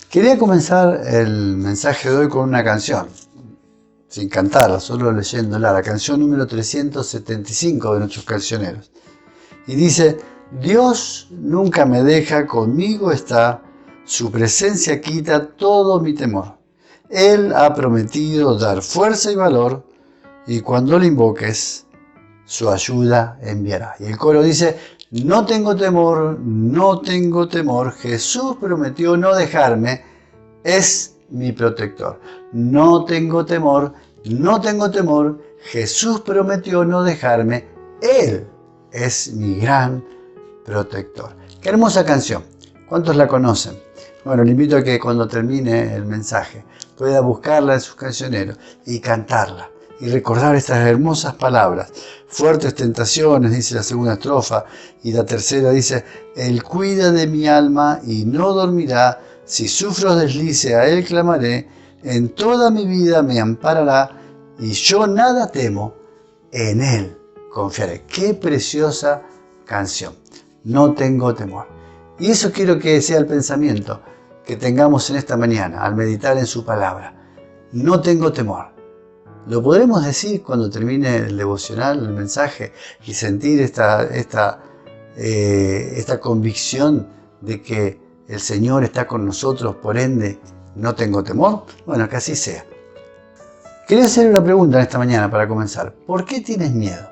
Quería comenzar el mensaje de hoy con una canción, sin cantarla, solo leyéndola, la canción número 375 de nuestros cancioneros. Y dice: Dios nunca me deja, conmigo está, su presencia quita todo mi temor. Él ha prometido dar fuerza y valor, y cuando le invoques, su ayuda enviará. Y el coro dice: no tengo temor, no tengo temor, Jesús prometió no dejarme, es mi protector. No tengo temor, no tengo temor, Jesús prometió no dejarme, Él es mi gran protector. Qué hermosa canción. ¿Cuántos la conocen? Bueno, le invito a que cuando termine el mensaje pueda buscarla en sus cancioneros y cantarla y recordar estas hermosas palabras. Fuertes tentaciones, dice la segunda estrofa, y la tercera dice: Él cuida de mi alma y no dormirá, si sufro deslice a Él clamaré, en toda mi vida me amparará, y yo nada temo, en Él confiaré. Qué preciosa canción. No tengo temor. Y eso quiero que sea el pensamiento que tengamos en esta mañana al meditar en su palabra. No tengo temor. Lo podremos decir cuando termine el devocional, el mensaje, y sentir esta convicción de que el Señor está con nosotros, por ende, no tengo temor. Bueno, que así sea. Quería hacer una pregunta en esta mañana para comenzar. ¿Por qué tienes miedo?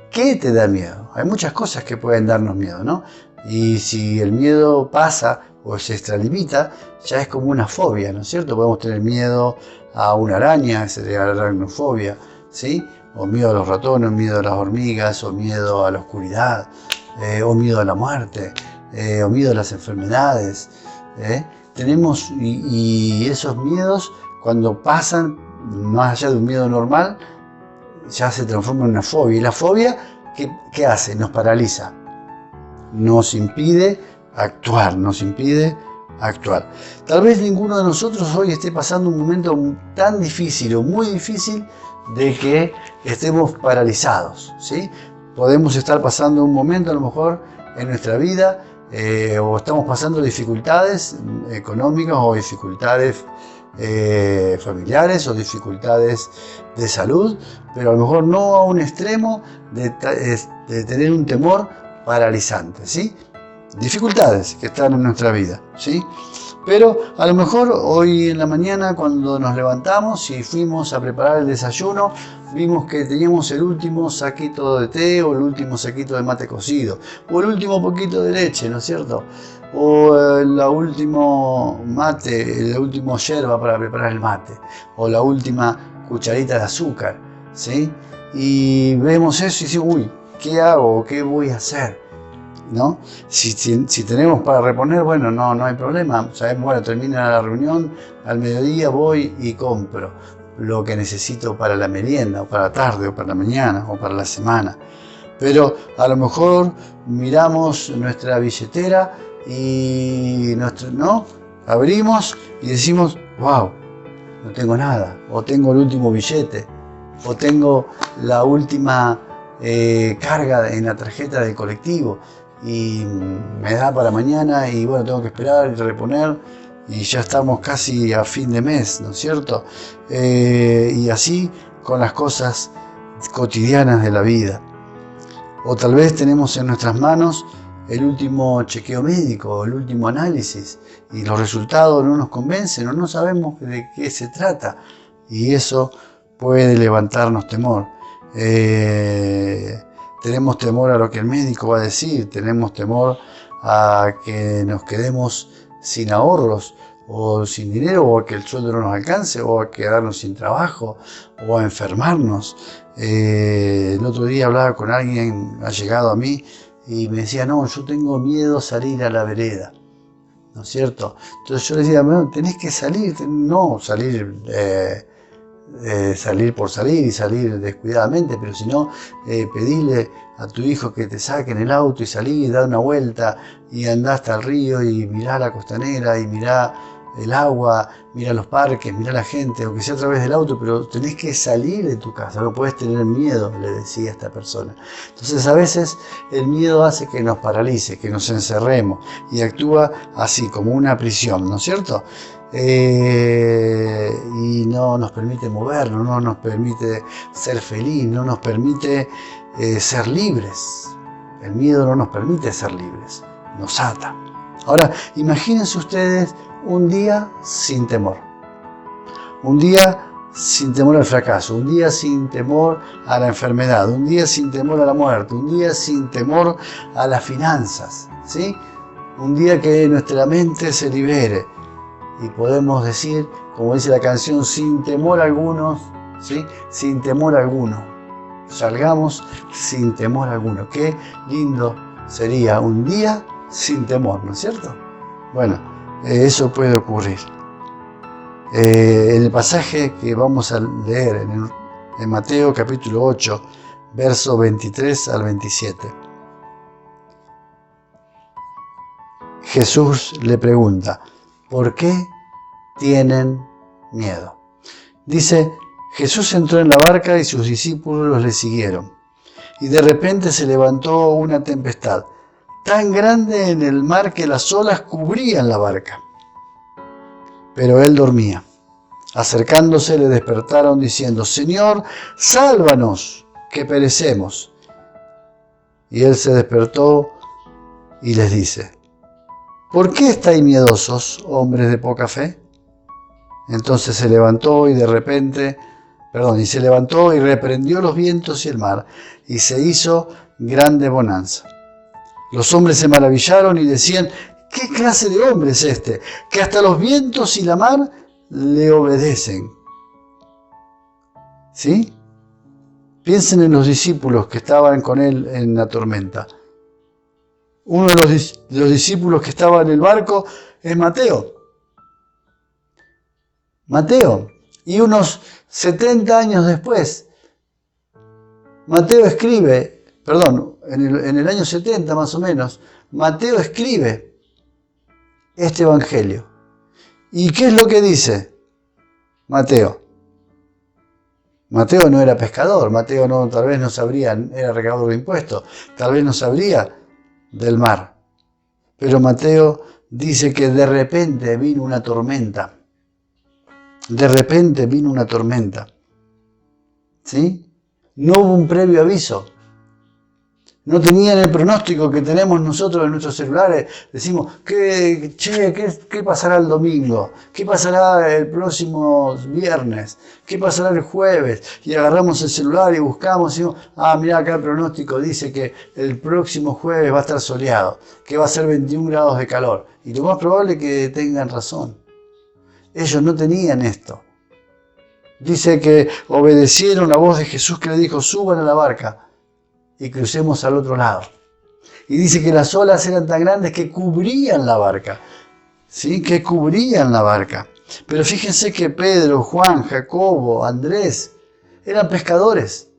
¿Qué te da miedo? Hay muchas cosas que pueden darnos miedo, ¿no? Y si el miedo pasa o se extralimita, ya es como una fobia, ¿no es cierto? Podemos tener miedo a una araña, sería la aracnofobia, ¿sí? O miedo a los ratones, miedo a las hormigas, o miedo a la oscuridad, o miedo a la muerte, o miedo a las enfermedades. Tenemos, y esos miedos, cuando pasan, más allá de un miedo normal, ya se transforma en una fobia. Y la fobia, ¿qué hace? Nos paraliza. Nos impide actuar. Tal vez ninguno de nosotros hoy esté pasando un momento tan difícil o muy difícil de que estemos paralizados, ¿sí? Podemos estar pasando un momento a lo mejor en nuestra vida o estamos pasando dificultades económicas o dificultades familiares o dificultades de salud, pero a lo mejor no a un extremo de tener un temor paralizante, ¿sí? Dificultades que están en nuestra vida, ¿sí? Pero a lo mejor hoy en la mañana, cuando nos levantamos y fuimos a preparar el desayuno, vimos que teníamos el último saquito de té o el último saquito de mate cocido o el último poquito de leche, ¿no es cierto? O la último mate, la última yerba para preparar el mate, o la última cucharita de azúcar, ¿sí? Y vemos eso y decimos: uy, ¿qué hago? ¿Qué voy a hacer? ¿No? Si tenemos para reponer, bueno, no hay problema. Sabemos, bueno, termina la reunión, al mediodía voy y compro lo que necesito para la merienda, o para la tarde, o para la mañana, o para la semana. Pero a lo mejor miramos nuestra billetera y ¿no? Abrimos y decimos: wow, no tengo nada, o tengo el último billete, o tengo la última carga en la tarjeta del colectivo y me da para mañana y bueno, tengo que esperar y reponer y ya estamos casi a fin de mes, ¿no es cierto? Y así con las cosas cotidianas de la vida. O tal vez tenemos en nuestras manos el último chequeo médico, el último análisis, y los resultados no nos convencen o no sabemos de qué se trata, y eso puede levantarnos temor. Tenemos temor a lo que el médico va a decir, tenemos temor a que nos quedemos sin ahorros o sin dinero, o a que el sueldo no nos alcance, o a quedarnos sin trabajo, o a enfermarnos. El otro día hablaba con alguien allegado a mí y me decía: no, yo tengo miedo a salir a la vereda, ¿no es cierto? Entonces yo le decía: no, tenés que salir, no salir salir por salir y salir descuidadamente, pero si no, pedirle a tu hijo que te saque en el auto y salí, da una vuelta y andá hasta el río y mirá la costanera y mirá el agua, mira los parques, mira la gente, aunque sea a través del auto, pero tenés que salir de tu casa, no podés tener miedo, le decía a esta persona. Entonces a veces el miedo hace que nos paralice, que nos encerremos y actúa así, como una prisión, ¿no es cierto? Y no nos permite movernos, no nos permite ser feliz, no nos permite ser libres. El miedo no nos permite ser libres, nos ata. Ahora, imagínense ustedes un día sin temor. Un día sin temor al fracaso, un día sin temor a la enfermedad, un día sin temor a la muerte, un día sin temor a las finanzas, ¿sí? Un día que nuestra mente se libere y podemos decir, como dice la canción, sin temor alguno, ¿sí? Sin temor alguno. Salgamos sin temor alguno. Qué lindo sería un día sin temor, ¿no es cierto? Bueno, eso puede ocurrir. En el pasaje que vamos a leer en Mateo capítulo 8, versos 23 al 27, Jesús le pregunta, ¿por qué tienen miedo? Dice, Jesús entró en la barca y sus discípulos le siguieron. Y de repente se levantó una tempestad, tan grande en el mar que las olas cubrían la barca. Pero él dormía. Acercándose le despertaron diciendo, Señor, sálvanos, que perecemos. Y él se despertó y les dice, ¿por qué estáis miedosos, hombres de poca fe? Entonces se levantó y reprendió los vientos y el mar, y se hizo grande bonanza. Los hombres se maravillaron y decían, ¿qué clase de hombre es este, que hasta los vientos y la mar le obedecen? ¿Sí? Piensen en los discípulos que estaban con él en la tormenta. Uno de los discípulos que estaba en el barco es Mateo. Y unos 70 años después, Mateo escribe, en el año 70 más o menos, Mateo escribe este evangelio. ¿Y qué es lo que dice Mateo? Mateo no era pescador, Mateo tal vez no sabría, era recaudador de impuestos, tal vez no sabría del mar. Pero Mateo dice que de repente vino una tormenta. De repente vino una tormenta. ¿Sí? No hubo un previo aviso. No tenían el pronóstico que tenemos nosotros en nuestros celulares. Decimos, ¿qué pasará el domingo? ¿Qué pasará el próximo viernes? ¿Qué pasará el jueves? Y agarramos el celular y buscamos y decimos, mirá, acá el pronóstico dice que el próximo jueves va a estar soleado, que va a ser 21 grados de calor. Y lo más probable es que tengan razón. Ellos no tenían esto. Dice que obedecieron la voz de Jesús que le dijo, suban a la barca y crucemos al otro lado. Y dice que las olas eran tan grandes que cubrían la barca. ¿Sí? Que cubrían la barca. Pero fíjense que Pedro, Juan, Jacobo, Andrés eran pescadores.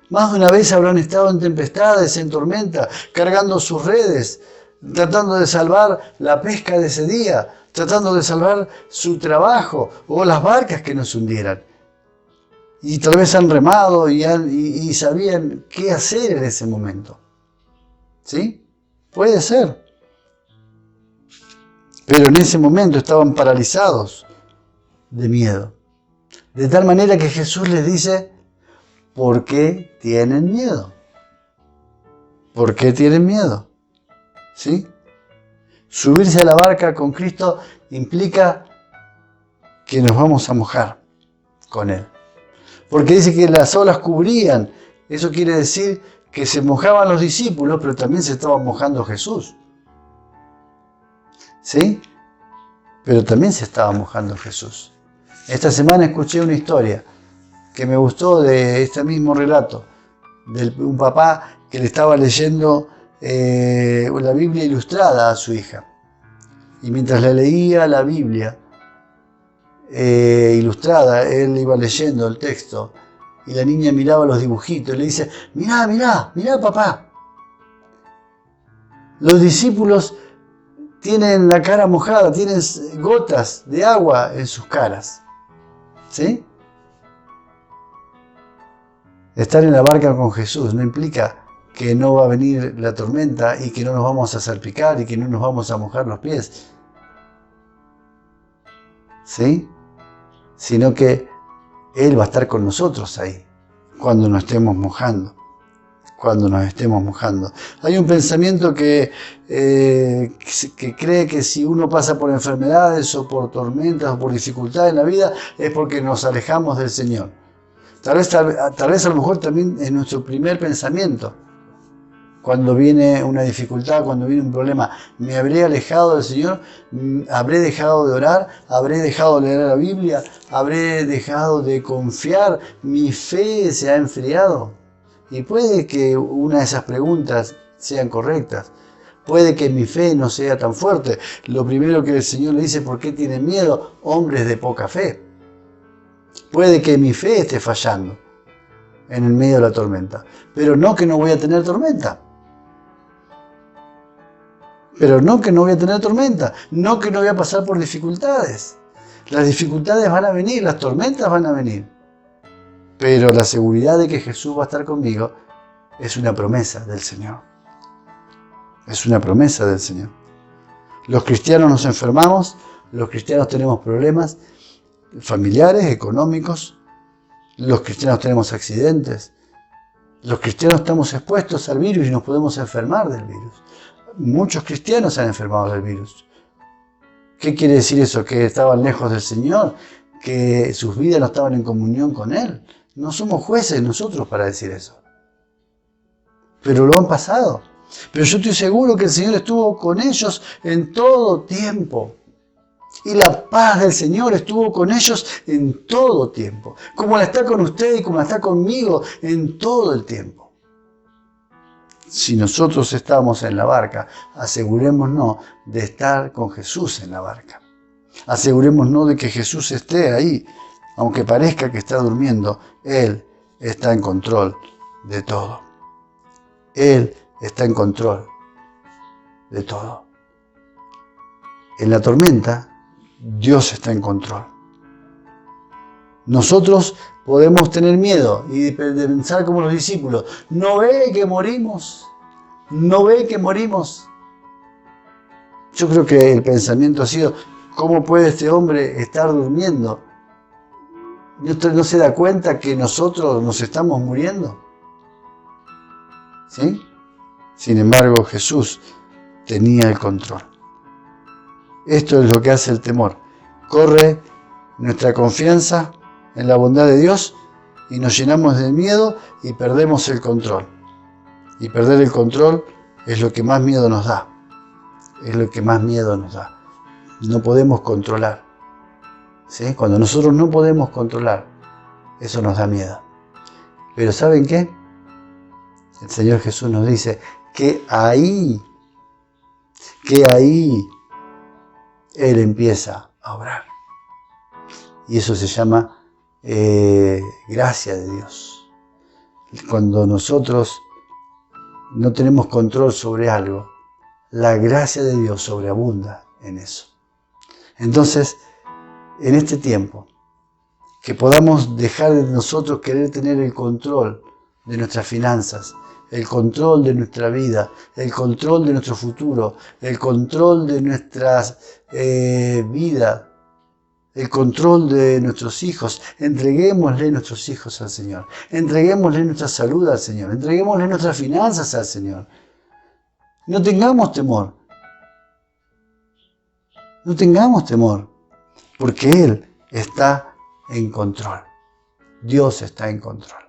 Más de una vez habrán estado en tempestades, en tormenta, cargando sus redes, tratando de salvar la pesca de ese día, tratando de salvar su trabajo o las barcas que no se hundieran. Y tal vez han remado y sabían qué hacer en ese momento. ¿Sí? Puede ser. Pero en ese momento estaban paralizados de miedo. De tal manera que Jesús les dice, ¿por qué tienen miedo? ¿Por qué tienen miedo? ¿Sí? Subirse a la barca con Cristo implica que nos vamos a mojar con Él. Porque dice que las olas cubrían. Eso quiere decir que se mojaban los discípulos, pero también se estaba mojando Jesús. ¿Sí? Pero también se estaba mojando Jesús. Esta semana escuché una historia que me gustó de este mismo relato, de un papá que le estaba leyendo la Biblia ilustrada a su hija. Y mientras le leía la Biblia ilustrada, él iba leyendo el texto y la niña miraba los dibujitos y le dice, mirá papá. Los discípulos tienen la cara mojada, tienen gotas de agua en sus caras. ¿Sí? Estar en la barca con Jesús no implica que no va a venir la tormenta y que no nos vamos a salpicar y que no nos vamos a mojar los pies. ¿Sí? Sino que Él va a estar con nosotros ahí, cuando nos estemos mojando. Hay un pensamiento que cree que si uno pasa por enfermedades o por tormentas o por dificultades en la vida es porque nos alejamos del Señor. Tal vez a lo mejor también es nuestro primer pensamiento. Cuando viene una dificultad, cuando viene un problema, ¿me habré alejado del Señor? ¿Habré dejado de orar? ¿Habré dejado de leer la Biblia? ¿Habré dejado de confiar? ¿Mi fe se ha enfriado? Y puede que una de esas preguntas sean correctas. Puede que mi fe no sea tan fuerte. Lo primero que el Señor le dice, ¿por qué tienen miedo? Hombres de poca fe. Puede que mi fe esté fallando en el medio de la tormenta. Pero no que no voy a tener tormenta. No que no voy a pasar por dificultades. Las dificultades van a venir, las tormentas van a venir. Pero la seguridad de que Jesús va a estar conmigo es una promesa del Señor. Es una promesa del Señor. Los cristianos nos enfermamos, los cristianos tenemos problemas familiares, económicos, los cristianos tenemos accidentes, los cristianos estamos expuestos al virus y nos podemos enfermar del virus. Muchos cristianos se han enfermado del virus. ¿Qué quiere decir eso? ¿Que estaban lejos del Señor? ¿Que sus vidas no estaban en comunión con Él? No somos jueces nosotros para decir eso. Pero lo han pasado. Pero yo estoy seguro que el Señor estuvo con ellos en todo tiempo. Y la paz del Señor estuvo con ellos en todo tiempo. Como la está con usted y como la está conmigo en todo el tiempo. Si nosotros estamos en la barca, asegurémonos de estar con Jesús en la barca. Asegurémonos de que Jesús esté ahí. Aunque parezca que está durmiendo, Él está en control de todo. Él está en control de todo. En la tormenta, Dios está en control. Nosotros podemos tener miedo y pensar como los discípulos. ¿No ve que morimos? ¿No ve que morimos? Yo creo que el pensamiento ha sido, ¿cómo puede este hombre estar durmiendo? ¿No se da cuenta que nosotros nos estamos muriendo? ¿Sí? Sin embargo, Jesús tenía el control. Esto es lo que hace el temor. Corre nuestra confianza en la bondad de Dios y nos llenamos de miedo y perdemos el control. Y perder el control es lo que más miedo nos da. Es lo que más miedo nos da. No podemos controlar. ¿Sí? Cuando nosotros no podemos controlar, eso nos da miedo. Pero ¿saben qué? El Señor Jesús nos dice que ahí Él empieza a obrar. Y eso se llama gracia de Dios. Cuando nosotros no tenemos control sobre algo, la gracia de Dios sobreabunda en eso. Entonces, en este tiempo, que podamos dejar de nosotros querer tener el control de nuestras finanzas, el control de nuestra vida, el control de nuestro futuro, el control de nuestras vidas, el control de nuestros hijos. Entreguémosle nuestros hijos al Señor. Entreguémosle nuestra salud al Señor. Entreguémosle nuestras finanzas al Señor. No tengamos temor. No tengamos temor, porque Él está en control. Dios está en control.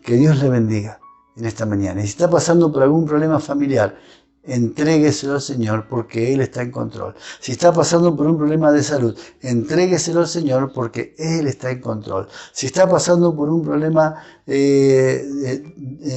Que Dios le bendiga en esta mañana. Y si está pasando por algún problema familiar, entrégueselo al Señor porque Él está en control. Si está pasando por un problema de salud, entrégueselo al Señor porque Él está en control. Si está pasando por un problema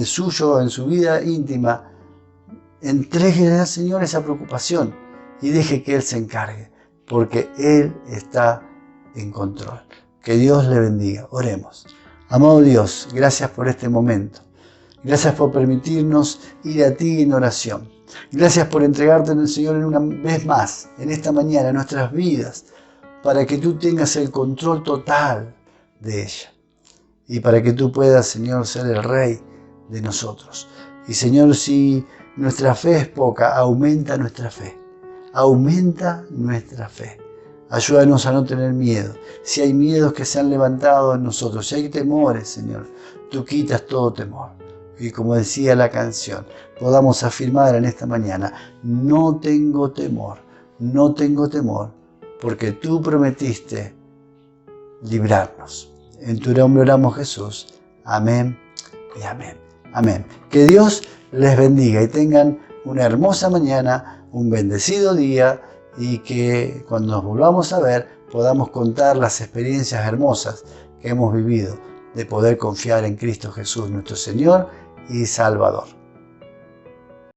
suyo en su vida íntima, entréguele al Señor esa preocupación y deje que Él se encargue, porque Él está en control. Que Dios le bendiga. Oremos. Amado Dios, gracias por este momento. Gracias por permitirnos ir a ti en oración. Gracias por entregarte en el Señor en una vez más, en esta mañana, en nuestras vidas, para que tú tengas el control total de ella. Y para que tú puedas, Señor, ser el Rey de nosotros. Y Señor, si nuestra fe es poca, aumenta nuestra fe. Aumenta nuestra fe. Ayúdanos a no tener miedo. Si hay miedos que se han levantado en nosotros, si hay temores, Señor, tú quitas todo temor. Y como decía la canción, podamos afirmar en esta mañana, no tengo temor, porque tú prometiste librarnos. En tu nombre oramos, Jesús. Amén y amén. Amén. Que Dios les bendiga y tengan una hermosa mañana, un bendecido día, y que cuando nos volvamos a ver podamos contar las experiencias hermosas que hemos vivido de poder confiar en Cristo Jesús, nuestro Señor y Salvador.